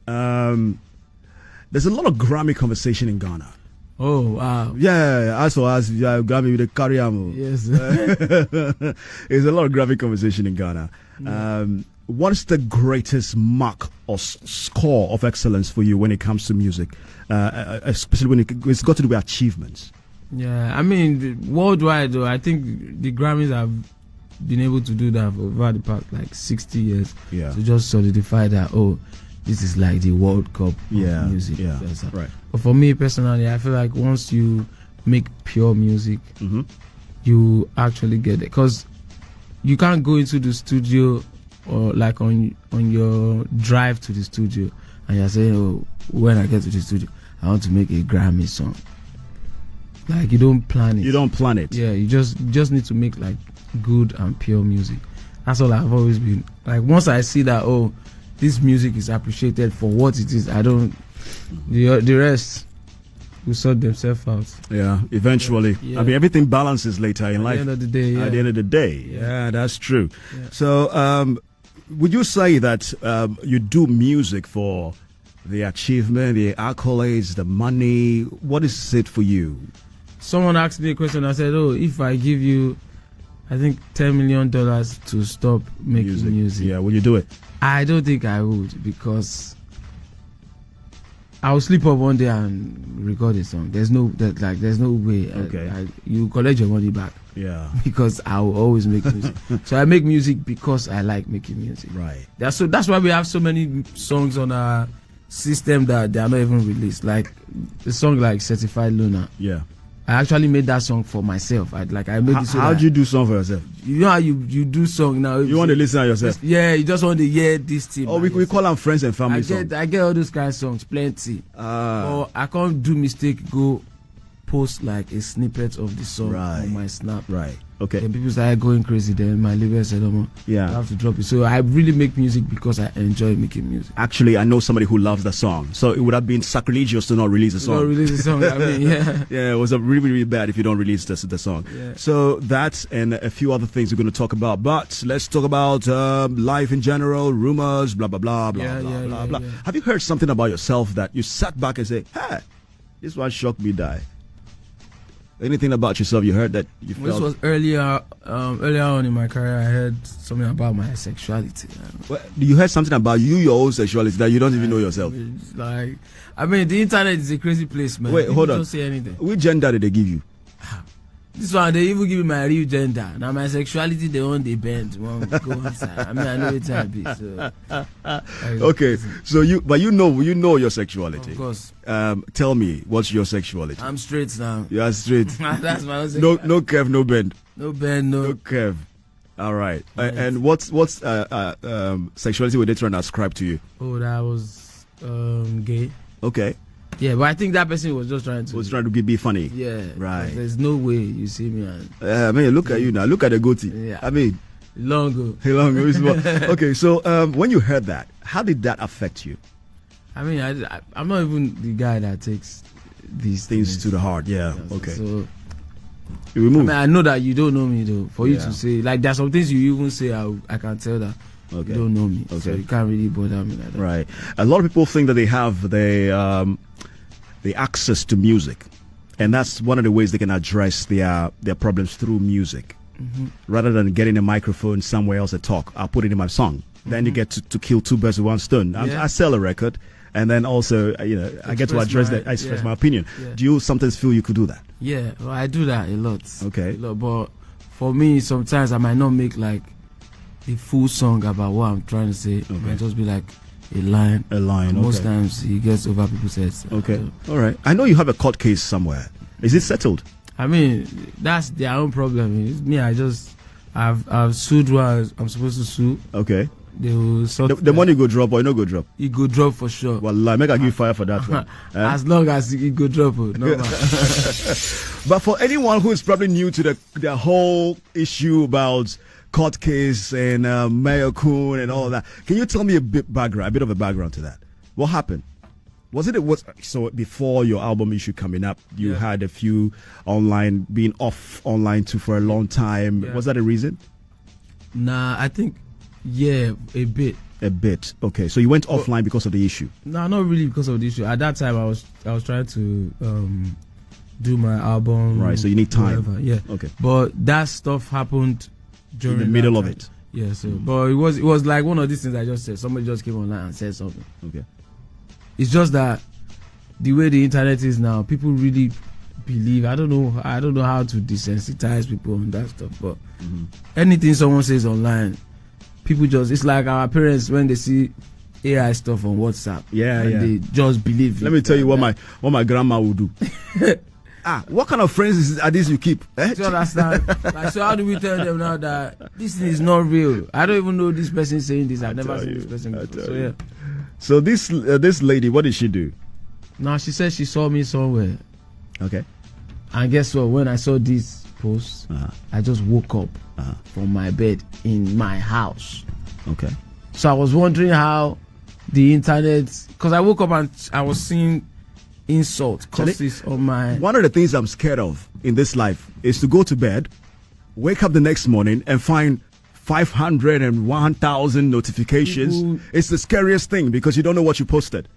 there's a lot of Grammy conversation in Ghana. Oh, wow. Yeah, as well as Grammy with the Kariamo. Yes. There's a lot of Grammy conversation in Ghana. What is the greatest mark or score of excellence for you when it comes to music, especially when it's got to do with achievements? Yeah, I mean, worldwide, though, I think the Grammys have been able to do that for over the past, 60 years. Yeah. To just solidify that, this is like the World Cup of music. Yeah, right. But for me, personally, I feel like once you make pure music, you actually get it. Because you can't go into the studio or on your drive to the studio and you're saying, when I get to the studio, I want to make a Grammy song. Like, you don't plan it. You don't plan it. Yeah, you just need to make good and pure music. That's all I've always been. Once I see that, this music is appreciated for what it is, I don't. The rest will sort themselves out. Yeah, eventually. Yeah. I mean, everything balances later in life. At the end of the day. Yeah. At the end of the day. Yeah, that's true. Yeah. So, would you say that you do music for the achievement, the accolades, the money? What is it for you? Someone asked me a question. I said, if I give you, I think $10 million to stop making music. Yeah, will you do it? I don't think I would, because I'll sleep up one day and record a song. There's no way. Okay. You collect your money back. Yeah. Because I will always make music. So I make music because I like making music. Right. That's why we have so many songs on our system that they are not even released. Like the song like Certified Loner. Yeah. I actually made that song for myself. I made it so. How'd you do song for yourself? You know how you do song now. You want to listen to yourself? Yeah, you just want to hear this thing. We call them friends and family songs. I get all those kind of songs, plenty. Or I can't do mistake, go post like a snippet of the song on my Snap. Right. Okay. And people started going crazy. Then my label said, I have to drop it. So I really make music because I enjoy making music. Actually, I know somebody who loves the song. So it would have been sacrilegious to not release the song. Not release the song. I mean, yeah. Yeah, it was really, really bad if you don't release the song. Yeah. So that and a few other things we're going to talk about. But let's talk about life in general, rumors, blah, blah, blah, blah, blah, blah. Have you heard something about yourself that you sat back and say, hey, this one shocked me, die? Anything about yourself you heard that you felt? This was earlier on in my career. I heard something about my sexuality. Well, you heard something about your own sexuality that you don't even know yourself? The internet is a crazy place, man. Wait, hold on. Don't say anything. Which gender did they give you? This one, they even give me my real gender. Now my sexuality, they want the bend, won't go inside. I mean, I know it's happy. So, okay, so you know your sexuality. Of course. Tell me, what's your sexuality? I'm straight now. You are straight. That's my own sexuality. No curve, no bend. No bend, no curve. All right. And what's sexuality were they trying to ascribe to you? Oh, that was gay. Okay. Yeah, but I think that person was just trying to be funny. Yeah, right. There's no way you see me. Man, look at you now. Look at the goatee. Yeah. I mean, long ago. Okay, so when you heard that, how did that affect you? I mean, I'm not even the guy that takes these things to the heart. Yeah. Okay. So we move. I know that you don't know me though. For you to say, like, there's some things you even say, I can tell that. Okay. You don't know me. Okay. So you can't really bother me like that. Right. A lot of people think that they have the access to music, and that's one of the ways they can address their problems through music, rather than getting a microphone somewhere else to talk. I'll put it in my song. Then you get to kill two birds with one stone. I sell a record, and then also I get to address that. I express my opinion. Do you sometimes feel you could do that? Yeah, well, I do that a lot. Okay. A lot, but for me, sometimes I might not make like a full song about what I'm trying to say. Okay. It might just be like a line. Most times it gets over people's heads. Okay. All right. I know you have a court case somewhere. Is it settled? I mean, that's their own problem. It's me. I've sued what I'm supposed to sue. Okay. they will sort the money go drop or you no go drop. It go drop for sure. Wallah, make I give you fire for that one. As long as it go drop, no. But for anyone who is probably new to the whole issue about court case and Mayorkun and all of that, can you tell me a bit of a background to that? What happened? So before your album issue coming up, you had a few being off online too for a long time. Yeah. Was that a reason? Nah, I think a bit. A bit. Okay, so you went offline because of the issue. No, not really because of the issue. At that time, I was trying to do my album. Right. So you need time. Whatever. Yeah. Okay. But that stuff happened during in the middle of it. Yeah. So, but it was like one of these things I just said. Somebody just came online and said something. Okay. It's just that the way the internet is now, people really believe. I don't know how to desensitize people on that stuff, but anything someone says online, people it's like our parents when they see AI stuff on WhatsApp. They just believe. Let me tell you what my grandma would do. What kind of friends are these you keep? Do you understand? So how do we tell them now that this thing is not real? I don't even know this person saying this. I've never seen this person before. So yeah. So this lady, what did she do? Now she said she saw me somewhere. Okay. And guess what? When I saw this post, I just woke up from my bed in my house. Okay. So I was wondering how the internet, because I woke up and I was seeing insult, curses on my... One of the things I'm scared of in this life is to go to bed, wake up the next morning and find 500 and 1,000 notifications. It's the scariest thing because you don't know what you posted.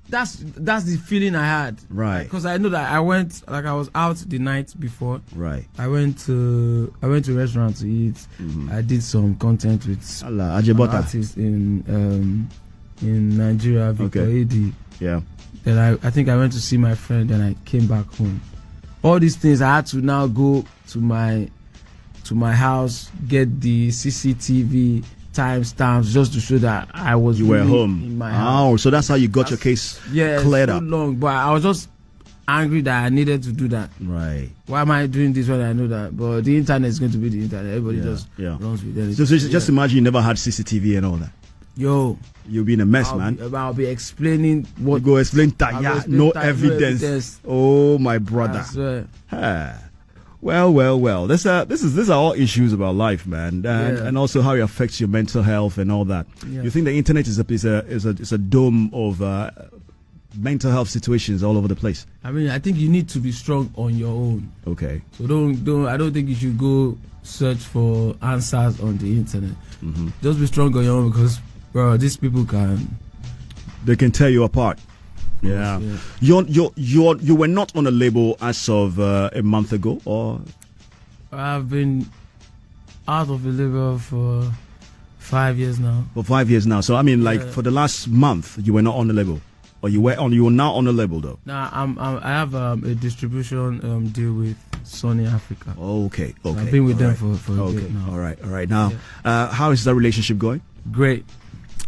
That's the feeling I had. Right. Because I know that I was out the night before. Right. I went to a restaurant to eat. I did some content with an artist in Nigeria, Victor AD. Yeah. Then I think I went to see my friend and I came back home. All these things I had to now go to my house, get the CCTV timestamps just to show that I was were home in my house. Oh, so that's how you got your case cleared up. Long, but I was just angry that I needed to do that. Right. Why am I doing this when I know that? But the internet is going to be the internet. Everybody just runs with it. So just imagine you never had CCTV and all that. Yo, you'll be in a mess, man. I'll be explaining what. You go explain no evidence. Oh, my brother. Well. These are all issues about life, man, and also how it affects your mental health and all that. Yeah. You think the internet is a dome of mental health situations all over the place? I mean, I think you need to be strong on your own. Okay. So I don't think you should go search for answers on the internet. Just be strong on your own because, bro, these people they can tear you apart. Yeah. You were not on a label as of a month ago, or? I've been out of the label for 5 years now. For 5 years now. So I mean, for the last month, you were not on the label, or you were now on the label though. Nah, I have a distribution deal with Sony Africa. Okay. So I've been with them for a bit now. All right. Now, how is that relationship going? Great.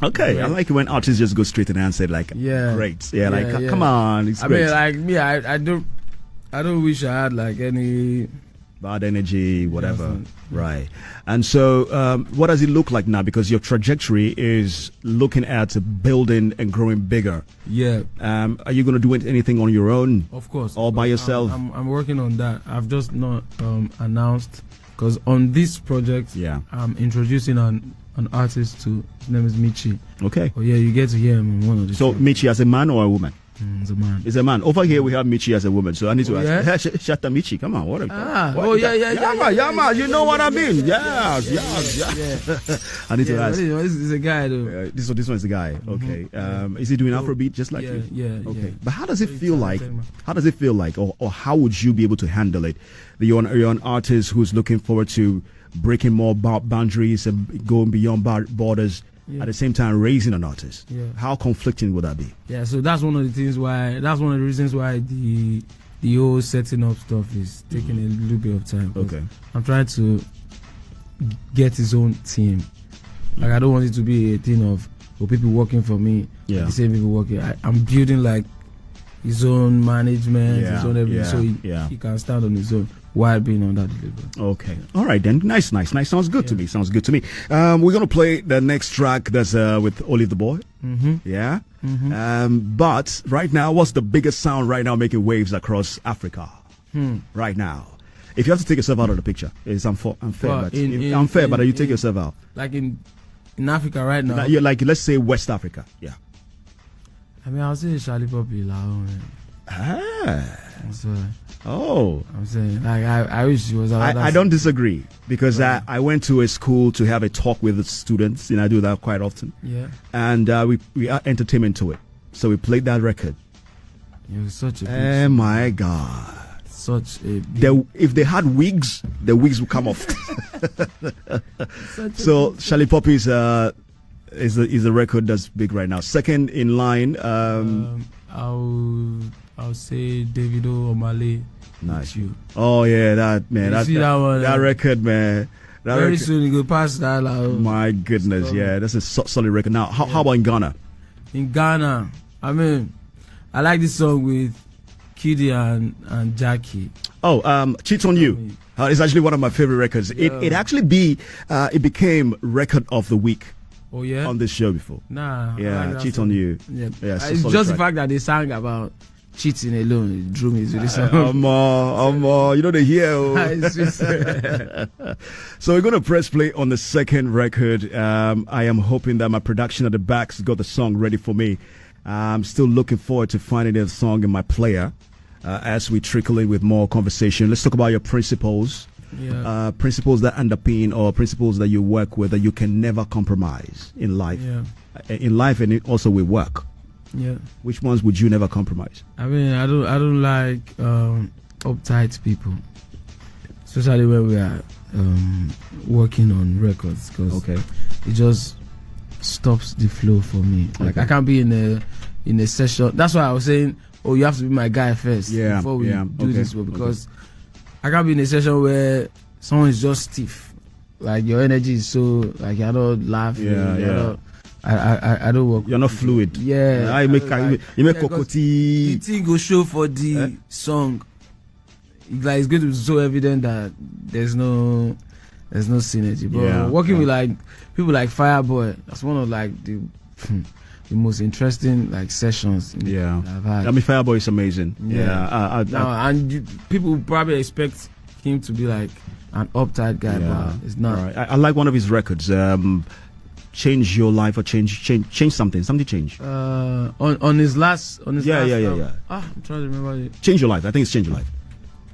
Okay, great. I like it when artists just go straight and answer great. Come on, it's great. I mean, I don't wish I had like any bad energy, whatever. Right. And so, what does it look like now? Because your trajectory is looking at building and growing bigger. Yeah. Are you going to do anything on your own? Of course. All by yourself? I'm working on that. I've just not announced, because on this project, I'm introducing an artist to, his name is Michi. Okay. Oh yeah, you get to hear him on one of the So shows. Michi as a man or a woman? It's a man. It's a man. Over here we have Michi as a woman, so I need to ask. Yeah? Shut up, Michi. Come on, what? Yeah, man. You know what I mean? Yeah. I need to ask. This is a guy though. This one is a guy. Okay. Is he doing Afrobeat just like you? Yeah. Okay. But how does it feel like? How does it feel like, or how would you be able to handle it? You're an artist who's looking forward to breaking more boundaries and going beyond borders. At the same time raising an artist. How conflicting would that be? Yeah, so that's one of the reasons why the whole setting up stuff is taking a little bit of time. Okay. I'm trying to get his own team. Like, I don't want it to be a thing of people working for me, the same people working. I'm building like his own management, his own everything, so he can stand on his own. while being on that label. Okay. All right then. Nice. Sounds good to me. We're gonna play the next track that's with Olive the Boy. Mm-hmm. Yeah. Mm-hmm. But right now, what's the biggest sound right now making waves across Africa? Right now, if you have to take yourself out of the picture, it's unfair. But you take yourself out. Like in Africa right now. You're like, let's say West Africa. Yeah. I mean, I'll say Shalipopi Lao. I'm saying, like, I wish it was. I don't disagree because I went to a school to have a talk with the students, and I do that quite often. Yeah. And we are entertainment to it, so we played that record. It was such a. Oh my God. Such a. If they had wigs, the wigs would come off. So Shalipopi is a record that's big right now. Second in line. I'll say Davido or Malay. Nice. Oh yeah, that man. That record, man. Very soon you go past that. My goodness, yeah, that's a solid record. Now, how about in Ghana? In Ghana, I mean, I like this song with Kiddy and Jackie. Oh, Cheat on You. It's actually one of my favorite records. Yeah. It became record of the week. Oh yeah. On this show before. Nah. Yeah, Cheat on You. Yeah. It's just the fact that they sang about cheating alone. It drew me to this song. You know they hear. So we're gonna press play on the second record. I am hoping that my production at the back's got the song ready for me. I'm still looking forward to finding the song in my player as we trickle in with more conversation. Let's talk about your principles. Yeah. Principles that underpin or principles that you work with that you can never compromise in life. Yeah. In life and also with work. Yeah. Which ones would you never compromise? I mean, I don't like uptight people, especially when we are working on records, because it just stops the flow for me. Like I can't be in a session. That's why I was saying, you have to be my guy first before we do this work, because I can't be in a session where someone is just stiff. Like your energy is so like you're not laughing. I don't work. You're not fluid. Yeah. You make kokoti. The thing go show for the song. Like it's going to be so evident that there's no synergy. But working with like people like Fireboy, that's one of like the most interesting like sessions. I've had. I mean, Fireboy is amazing. People probably expect him to be like an uptight guy, but it's not. Right. I like one of his records. Change your life or change something. Something change. On his last. I'm trying to remember it. Change your life. I think it's Change Your Life.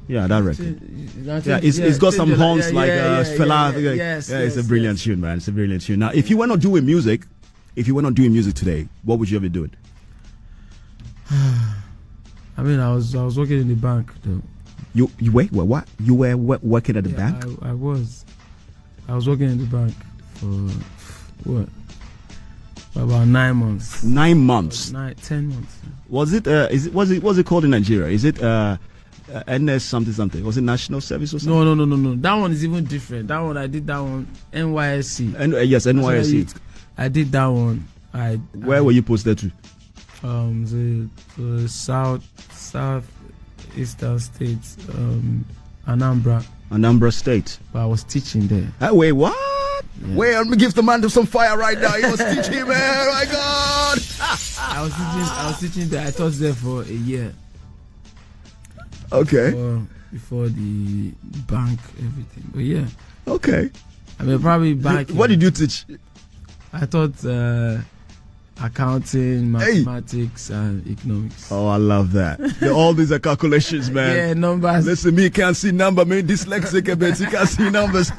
Yeah, that record. It's got some horns like Fela. Yes, it's a brilliant tune, man. It's a brilliant tune. Now, if you were not doing music today, what would you have been doing? I mean, I was working in the bank though. You wait, what? You were working at the bank? I was working in the bank for what? For about 9 months. 9 months. 10 months. Was it? What's it called in Nigeria? Is it NS something? Was it National Service or something? No. That one is even different. That one I did that one NYSC. Yes, NYSC. I did that one. Where were you posted to? The south eastern states, Anambra State. But I was teaching there. Wait, what? Yeah. Wait, let me give the man some fire right now. He was teaching, man. Oh my God. I was teaching there. I taught there for a year. Okay. Before the bank, everything. But yeah. Okay. I mean, probably bank. What did you teach? I taught accounting, mathematics, and economics. Oh, I love that. All these are calculations, man. Yeah, numbers. Listen, me can't see numbers, man. Dyslexic a bit. You can't see numbers.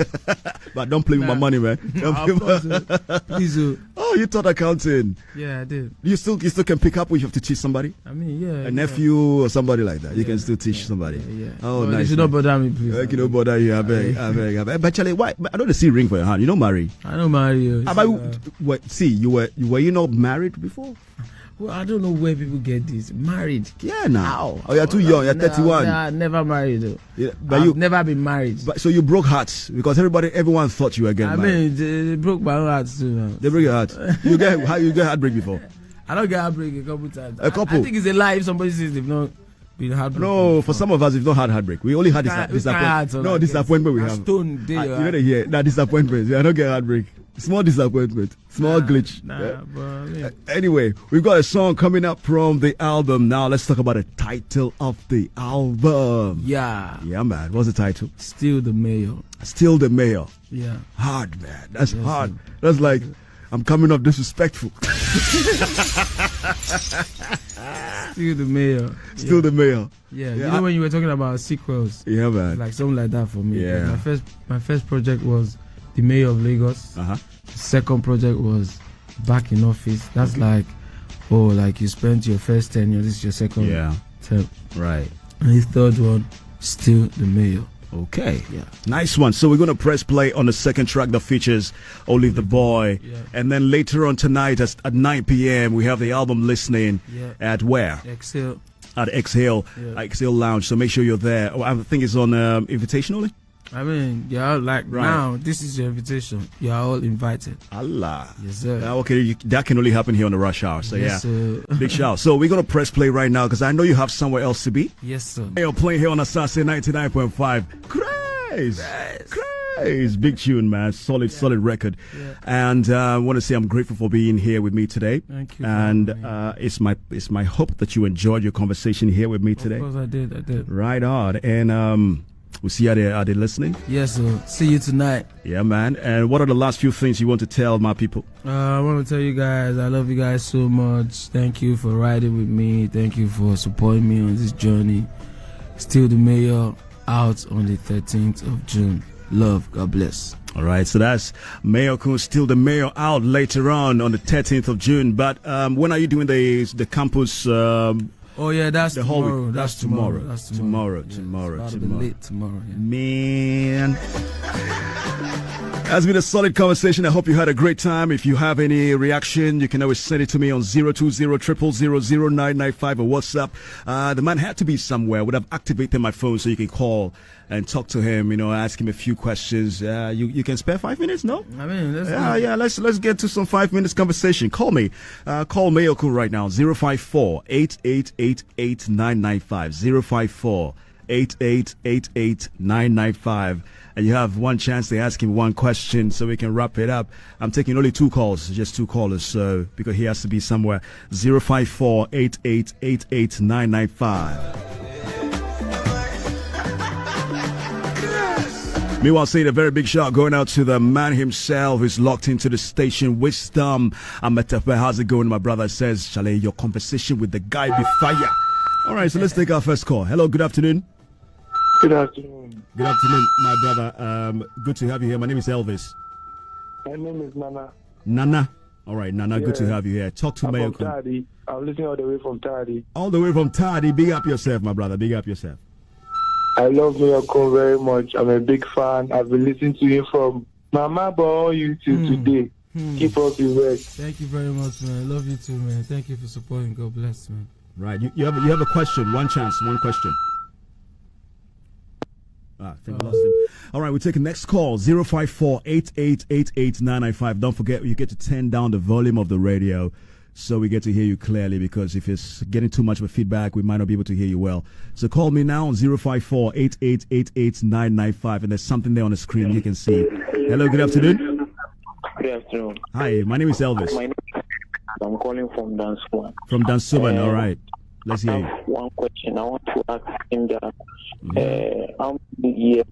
But don't play with my money, man. Please. Oh, you taught accounting. Yeah, I did. You still can pick up when you have to teach somebody? I mean, yeah. A nephew or somebody like that. You can still teach somebody. Yeah. Oh, nice. You should not bother me, please. You don't bother you. I beg. But Charlie, why? I don't see a ring for your hand. You know, marry. I know marry. See, were you not married before? Well, I don't know where people get this. Married? Yeah, now. Oh, you're too young. You're 31. Nah, never married though. Yeah, but I've never been married. But so you broke hearts because everyone thought you were getting married. I mean, they broke my own heart too. Now. They broke your heart. You get heartbreak before? I don't get heartbreak a couple times. A couple? I think it's a lie if somebody says they've not been heartbroken. No, for some of us, we've not had heartbreak. We only had disappointment. No, disappointment we have. Stone day, you better hear that disappointment. I don't get heartbreak. Small disappointment, small glitch. Anyway, we've got a song coming up from the album. Now let's talk about the title of the album. Yeah, man. What's the title? Still the Mayor. Still the Mayor. Yeah. Hard, man. That's hard. Sir. That's like I'm coming up disrespectful. Still the Mayor. Still the Mayor. Yeah. You know when you were talking about sequels. Yeah, man. Like something like that for me. Yeah. My first project was The Mayor of Lagos. The second project was Back in Office. That's like you spent your first tenure. This is your second term. Right. And the third one, Still the Mayor. Okay. Yeah. Nice one. So we're going to press play on the second track that features Only the Boy. Yeah. And then later on tonight at 9 p.m. we have the album listening at where? Exhale. At Exhale. Exhale Lounge. So make sure you're there. Oh, I think it's on invitation only. I mean, now, this is your invitation. You are all invited. Allah. Yes, sir. Okay, that can only happen here on the Rush Hour. So, yes, sir. Big shout. So, we're going to press play right now because I know you have somewhere else to be. Yes, sir. You're playing here on Asase 99.5. Craze. Big tune, man. Solid record. Yeah. And I want to say I'm grateful for being here with me today. Thank you. And it's my hope that you enjoyed your conversation here with me today. Of course I did. Right on. And we'll see are they listening? Yes, sir. See you tonight. Yeah, man. And what are the last few things you want to tell my people? I want to tell you guys I love you guys so much. Thank you for riding with me. Thank you for supporting me on this journey. Still the Mayor, out on the 13th of June. Love. God bless. All right, so that's Mayorkun, Still the Mayor, out later on the 13th of June. But when are you doing the campus? Oh yeah, that's the tomorrow. Whole week. That's tomorrow. That's tomorrow. Tomorrow. It's about to be late tomorrow. Yeah. Man, that's been a solid conversation. I hope you had a great time. If you have any reaction, you can always send it to me on 020-000-995 or WhatsApp. The man had to be somewhere. Would have activated my phone so you can call and talk to him, ask him a few questions. You can spare 5 minutes, no? I mean, let's get to some 5 minutes conversation. Call me. Call Mayorkun right now, 054-8888-995, 054-8888-995. And you have one chance to ask him one question so we can wrap it up. I'm taking only 2 calls, just 2 callers, so because he has to be somewhere. 054-8888-995. Meanwhile, saying a very big shout going out to the man himself who's locked into the station, Wisdom. How's it going, my brother? Says, Chalet, your conversation with the guy be fire. All right, so let's take our first call. Hello, good afternoon. Good afternoon. Good afternoon, my brother. Good to have you here. My name is Elvis. My name is Nana. Nana. All right, Nana, good to have you here. Talk to Mayorkun. I'm listening all the way from Tadi. All the way from Tadi. Big up yourself, my brother. Big up yourself. I love Mayorkun very much. I'm a big fan. I've been listening to him from Mama Boy you today. Keep up your work. Thank you very much, man. I love you too, man. Thank you for supporting. God bless, man. Right. You have a question. One chance. One question. I think I lost him. All right, we'll take the next call. 054-8888-995. Don't forget, you get to turn down the volume of the radio so we get to hear you clearly, because if it's getting too much of a feedback, we might not be able to hear you well. So call me now on 054-8888-995, and there's something there on the screen you can see. Hello, good afternoon. Good afternoon. Hi, my name is Elvis. I'm calling from Dansuban. From Dansuban, all right. Let's hear you. One question. I want to ask him that how many years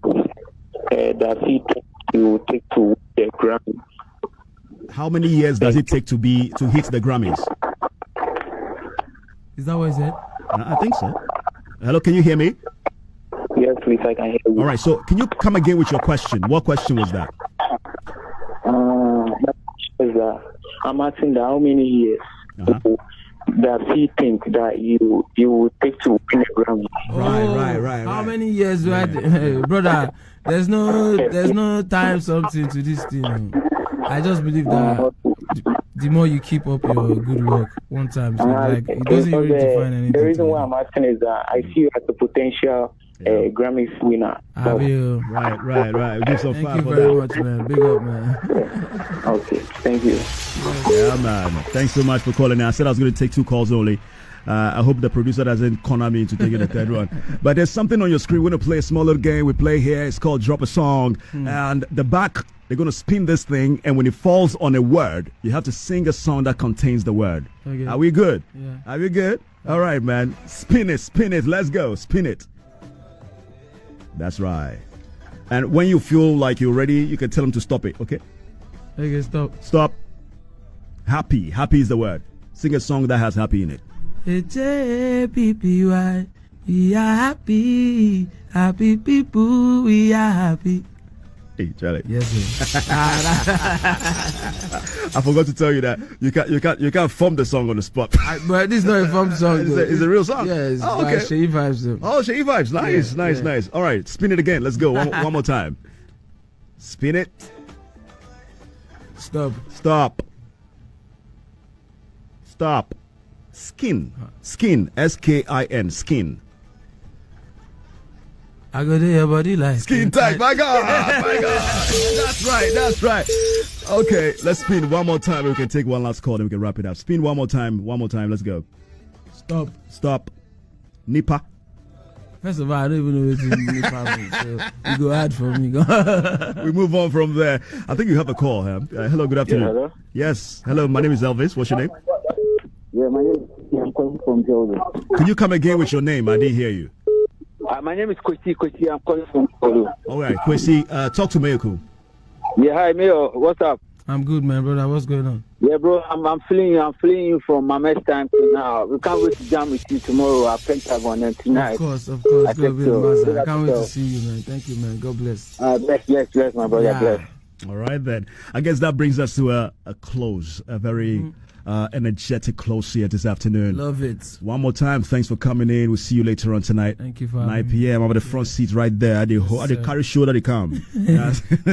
does he take to win the Grammy? How many years does it take to hit the Grammys? Is that what he said? I think so. Hello, can you hear me? Yes, please, I can hear you. All right, so can you come again with your question? What question was that? I'm asking that how many years does he think that you will take to win a Grammy? Right. How many years do I hey, brother, there's no time something to this thing. I just believe that the more you keep up your good work, one time it doesn't really define anything. The reason why I'm asking is that I see you as a potential Grammy winner. Have you? Right. Give some thank you very much, man. Big up, man. Okay, thank you. Yeah, man. Thanks so much for calling. I said I was going to take 2 calls only. I hope the producer doesn't corner me into taking the third one. But there's something on your screen. We're going to play a small little game we play here. It's called Drop a Song. And the back, they're going to spin this thing. And when it falls on a word, you have to sing a song that contains the word. Okay. Are we good? Yeah. Are we good? All right, man. Spin it. Let's go. Spin it. That's right. And when you feel like you're ready, you can tell them to stop it, okay? Okay, stop. Stop. Happy. Happy is the word. Sing a song that has happy in it. H-A-P-P-Y. We are happy. Happy people, we are happy. Hey, Charlie. Yes, sir. I forgot to tell you that you can't form the song on the spot. But this is not a form song. It's a real song. Yes. Oh, okay. Shea Vibes. Oh, Shea Vibes. Nice, yeah, nice. All right, spin it again. Let's go. One more time. Spin it. Stop. Skin. S-K-I-N. Skin. I go to your body like skin tight. My God. That's right. Okay, let's spin one more time. We can take one last call and we can wrap it up. Spin one more time. Let's go. Stop. Nipa. First of all, I don't even know what Nipa means. So you go hard for me. We move on from there. I think you have a call. Hello, good afternoon. Yeah, hello? Yes. Hello, my name is Elvis. What's your name? Yeah, my name is I'm calling from Jollof. Can you come again with your name? I didn't hear you. My name is Kwesi. I'm calling from Jollof. All right, Kwesi, talk to Mayorkun. Yeah, hi, Mayor. What's up? I'm good, man, brother. What's going on? Yeah, bro, I'm feeling you from my best time to now. We can't wait to jam with you tomorrow at Pentagon and tonight. Of course. I Go be so. I can't wait to see you, man. Thank you, man. God bless. Bless, my brother. Yeah. Bless. All right, then. I guess that brings us to a close, a very energetic close here this afternoon. Love it. One more time, thanks for coming in. We'll see you later on tonight. Thank you for 9 p.m. I'm at the front seat right there. I carry shoulder they come.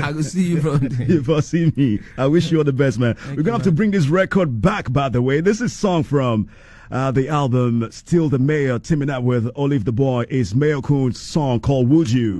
I will see you from there. You will see me. I wish you all the best, man. We're going to have to bring this record back, by the way. This is a song from the album Still the Mayor, teaming up with Olive the Boy. Is Mayorkun's song called Would You?